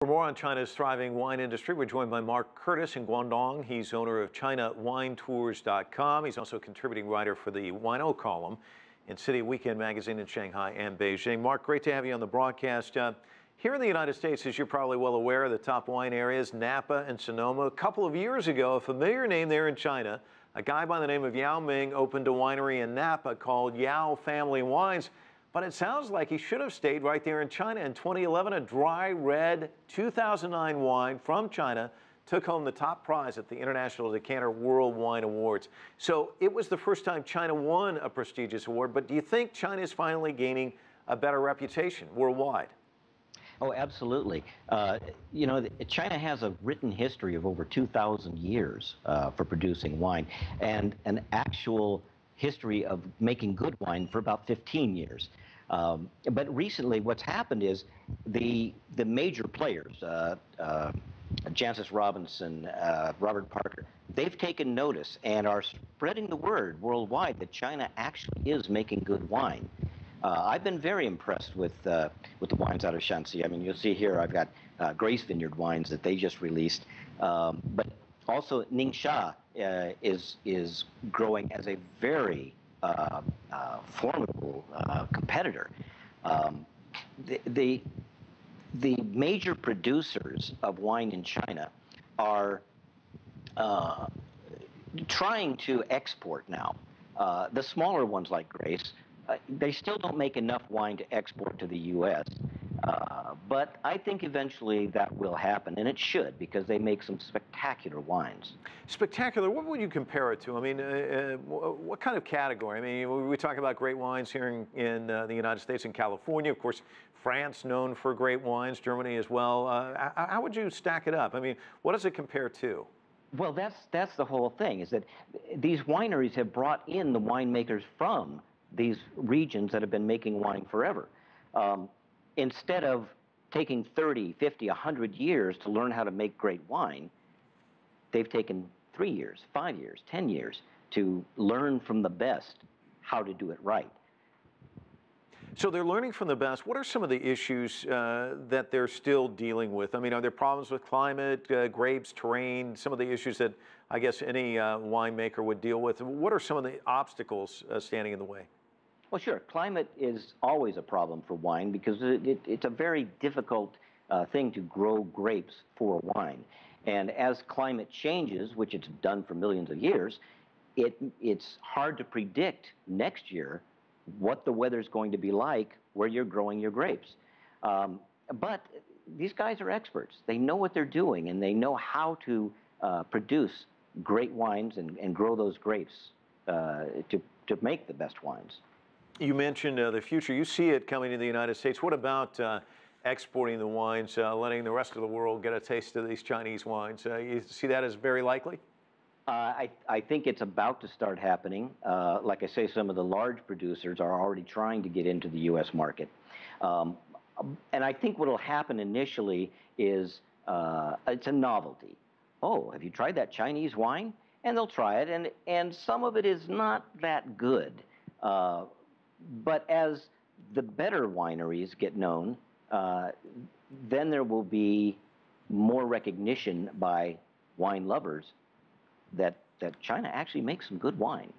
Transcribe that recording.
For more on China's thriving wine industry, we're joined by Marc Curtis in Guangdong. He's owner of ChinaWineTours.com. He's also a contributing writer for the Wino column in City Weekend magazine in Shanghai and Beijing. Marc, great to have you on the broadcast. Here in the United States, as you're probably well aware, the top wine areas, Napa and Sonoma. A couple of years ago, a familiar name there in China, a guy by the name of Yao Ming opened a winery in Napa called Yao Family Wines. But it sounds like he should have stayed right there in China. In 2011, a dry red 2009 wine from China took home the top prize at the International Decanter World Wine Awards. So it was the first time China won a prestigious award. But do you think China is finally gaining a better reputation worldwide? Oh, absolutely. China has a written history of over 2,000 years for producing wine, and an actual history of making good wine for about 15 years. But recently what's happened is the major players, Jancis Robinson, Robert Parker, they've taken notice and are spreading the word worldwide that China actually is making good wine. I've been very impressed with the wines out of Shanxi. I mean, you'll see here I've got Grace Vineyard wines that they just released, but also Ningxia is growing as a very formidable competitor. The major producers of wine in China are trying to export now. The smaller ones like Grace, they still don't make enough wine to export to the U.S., but I think eventually that will happen, and it should, because they make some spectacular wines. Spectacular? What would you compare it to? I mean, what kind of category? I mean, we talk about great wines here in the United States and California. Of course, France known for great wines, Germany as well. How would you stack it up? I mean, what does it compare to? Well, that's the whole thing, is that these wineries have brought in the winemakers from these regions that have been making wine forever. Instead of taking 30, 50, 100 years to learn how to make great wine, they've taken 3 years, 5 years, 10 years to learn from the best how to do it right. So they're learning from the best. What are some of the issues that they're still dealing with? I mean, are there problems with climate, grapes, terrain, some of the issues that I guess any winemaker would deal with? What are some of the obstacles standing in the way? Well, sure. Climate is always a problem for wine because it's a very difficult thing to grow grapes for wine. And as climate changes, which it's done for millions of years, it's hard to predict next year what the weather's going to be like where you're growing your grapes. But these guys are experts. They know what they're doing, and they know how to produce great wines and grow those grapes to make the best wines. You mentioned the future. You see it coming to the United States. What about exporting the wines, letting the rest of the world get a taste of these Chinese wines? You see that as very likely? I think it's about to start happening. Like I say, some of the large producers are already trying to get into the U.S. market. And I think what will happen initially is it's a novelty. Oh, have you tried that Chinese wine? And they'll try it, and some of it is not that good. But as the better wineries get known, then there will be more recognition by wine lovers that China actually makes some good wine.